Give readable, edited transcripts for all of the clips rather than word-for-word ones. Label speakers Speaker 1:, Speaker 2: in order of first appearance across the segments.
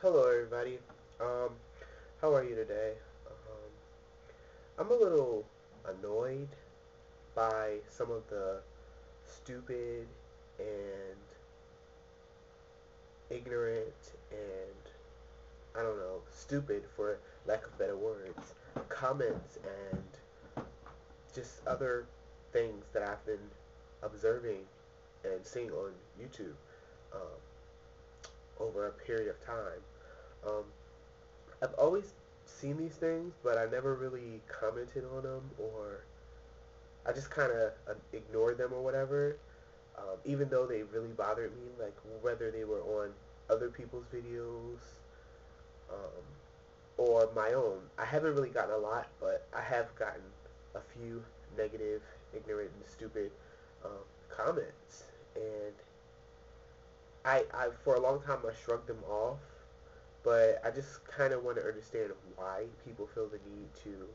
Speaker 1: Hello, everybody. Um, how are you today? I'm a little annoyed by some of the stupid and ignorant and I don't know, stupid for lack of better words, comments and just other things that I've been observing and seeing on YouTube um, over a period of time. Um, I've always seen these things, but I never really commented on them, or I just kind of ignored them or whatever. Even though they really bothered me, like whether they were on other people's videos um, or my own. I haven't really gotten a lot, but I have gotten a few negative, ignorant, and stupid comments, and I for a long time I shrugged them off, but I just kind of want to understand why people feel the need to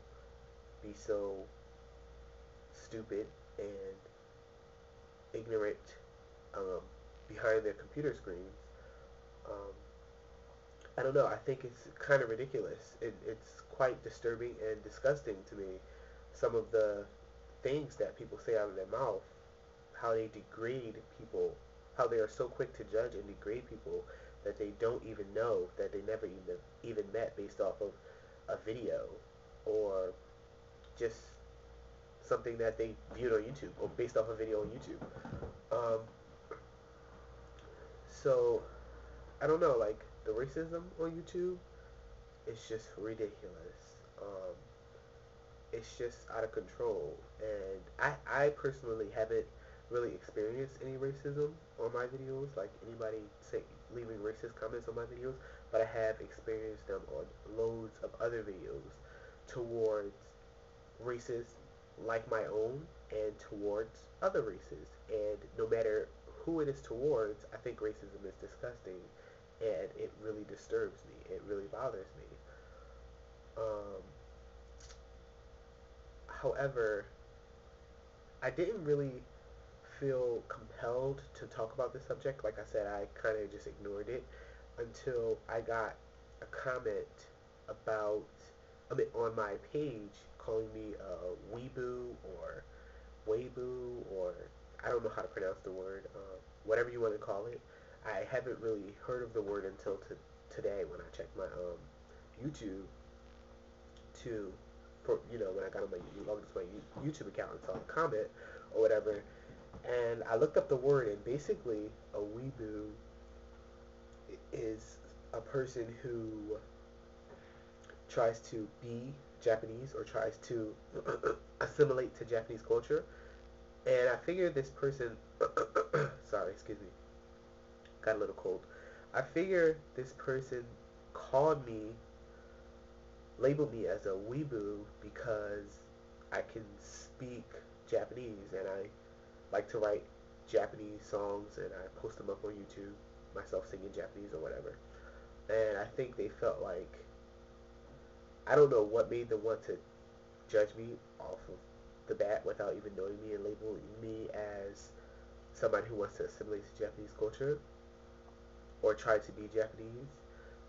Speaker 1: be so stupid and ignorant um, behind their computer screens. Um, I don't know. I think it's kind of ridiculous. It's quite disturbing and disgusting to me. Some of the things that people say out of their mouth, how they degrade people, how they are so quick to judge and degrade people that they don't even know, that they never even met based off of a video or just something that they viewed on YouTube or based off a video on YouTube. Um, so I don't know, like the racism on YouTube is just ridiculous. Um, it's just out of control, and I personally haven't really experienced any racism on my videos, like anybody say leaving racist comments on my videos, but I have experienced them on loads of other videos towards races like my own and towards other races. And no matter who it is towards, I think racism is disgusting and it really disturbs me. It really bothers me. Um, However, I didn't really feel compelled to talk about this subject. Like I said, I kind of just ignored it until I got a comment about on my page calling me a weeboo or weeboo, or I don't know how to pronounce the word, whatever you want to call it. I haven't really heard of the word until today when I checked my YouTube to for when I got on my logged into my YouTube account and saw the comment or whatever, and I looked up the word, and basically a weeboo is a person who tries to be Japanese or tries to assimilate to Japanese culture. And I figured this person, sorry, excuse me, got a little cold. I figure this person called me, labeled me as a weeboo because I can speak Japanese and I like to write Japanese songs and I post them up on YouTube, myself singing Japanese or whatever. And I think they felt like, I don't know what made them want to judge me off of the bat without even knowing me and labeling me as somebody who wants to assimilate to Japanese culture or try to be Japanese.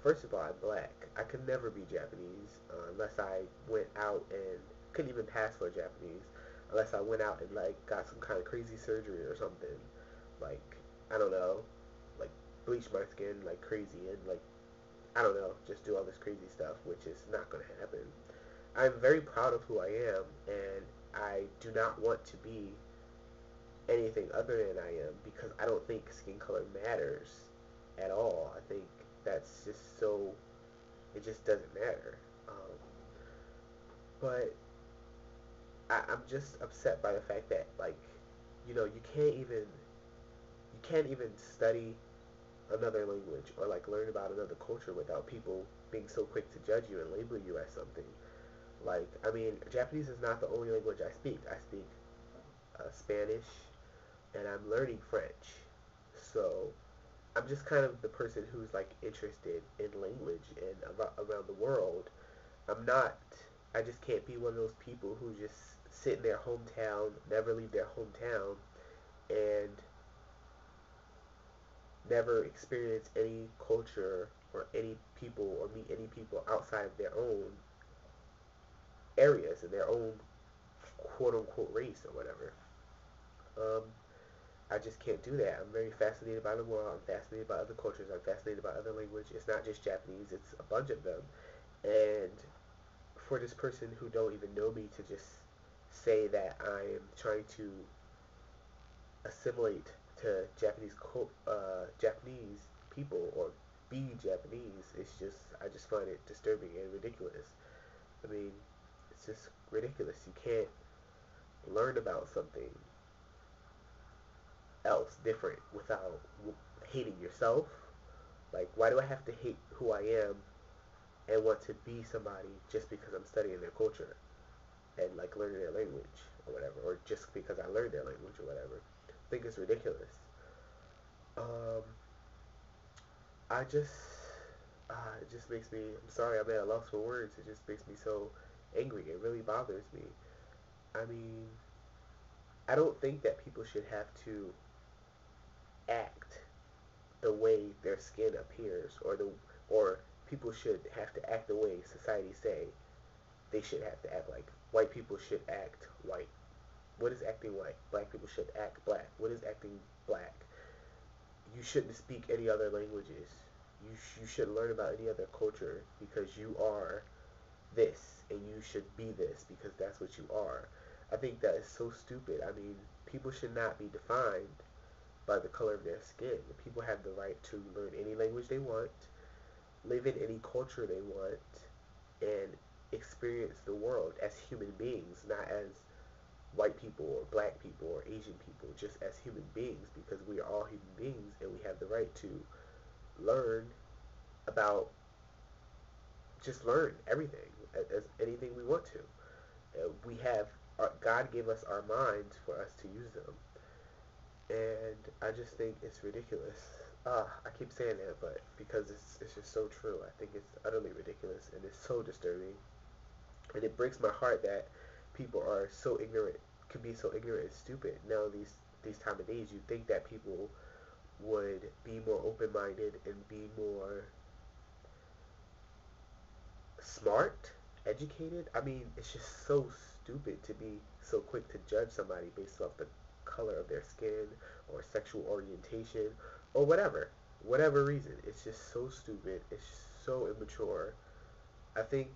Speaker 1: First of all, I'm black. I could never be Japanese unless I went out and couldn't even pass for Japanese unless I went out and like got some kind of crazy surgery or something. Like I don't know, like bleach my skin like crazy and like I don't know, just do all this crazy stuff, which is not going to happen. I'm very proud of who I am, and I do not want to be anything other than I am because I don't think skin color matters at all. I think that's just so, it just doesn't matter. But I'm just upset by the fact that, like, you can't even study another language or like learn about another culture without people being so quick to judge you and label you as something. Like, I mean, Japanese is not the only language I speak. I speak Spanish, and I'm learning French. So I'm just kind of the person who's like interested in language and around the world. I'm not. I just can't be one of those people who just sit in their hometown, never leave their hometown, and never experience any culture or any people or meet any people outside of their own areas and their own quote unquote race or whatever. Um, I just can't do that. I'm very fascinated by the world. I'm fascinated by other cultures. I'm fascinated by other language. It's not just Japanese. It's a bunch of them. And for this person who don't even know me to just say that I am trying to assimilate to Japanese people or be Japanese, it's just I just find it disturbing and ridiculous. I mean, it's just ridiculous. You can't learn about something else different without hating yourself. Like, why do I have to hate who I am and want to be somebody just because I'm studying their culture and like learning their language or whatever, or just because I learned their language or whatever? I think it's ridiculous. Um, I just, it just makes me. I'm sorry, I'm at a loss for words. It just makes me so angry. It really bothers me. I mean, I don't think that people should have to act the way their skin appears, or people should have to act the way society say they should have to act. Like, white people should act white. What is acting white? Black people should act black. What is acting black? You shouldn't speak any other languages. You shouldn't learn about any other culture because you are this and you should be this because that's what you are. I think that is so stupid. I mean, people should not be defined by the color of their skin. People have the right to learn any language they want, live in any culture they want, and experience the world as human beings, not as white people or black people or Asian people, just as human beings, because we are all human beings and we have the right to learn about, just learn everything as anything we want to. We have, God gave us our minds for us to use them. And I just think it's ridiculous. I keep saying that, but because it's just so true. I think it's utterly ridiculous and it's so disturbing. And it breaks my heart that people are so ignorant, can be so ignorant and stupid now these time of days. You think that people would be more open-minded and be more smart, educated. I mean, it's just so stupid to be so quick to judge somebody based off the color of their skin or sexual orientation or whatever reason. It's just so stupid. It's so immature. I think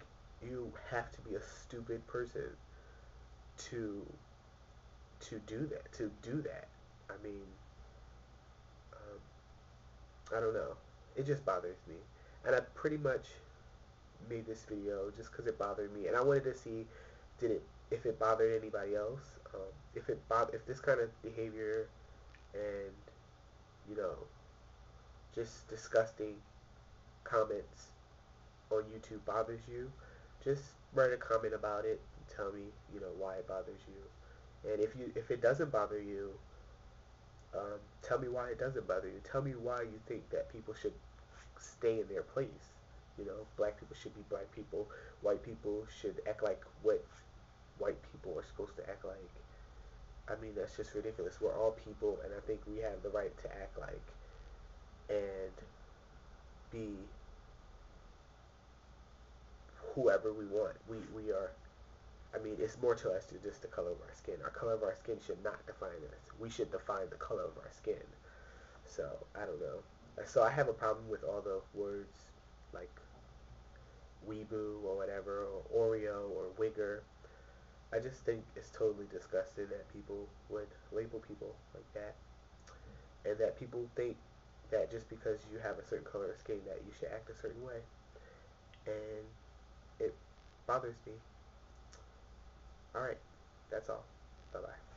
Speaker 1: you have to be a stupid person to do that. I mean, I don't know. It just bothers me, and I pretty much made this video just because it bothered me, and I wanted to see did it if it bothered anybody else. If this kind of behavior and you know just disgusting comments on YouTube bothers you, just write a comment about it and tell me why it bothers you. And if it doesn't bother you, tell me why it doesn't bother you. Tell me why you think that people should stay in their place. Black people should be black people. White people should act like what white people are supposed to act like. I mean, that's just ridiculous. We're all people, and I think we have the right to act like and be whoever we want. We are. I mean, it's more to us than just the color of our skin. Our color of our skin should not define us. We should define the color of our skin. So, I don't know. So I have a problem with all the words like weeboo or whatever, or oreo or wigger. I just think it's totally disgusting that people would label people like that, and that people think that just because you have a certain color of skin that you should act a certain way, and it bothers me. Alright, that's all. Bye-bye.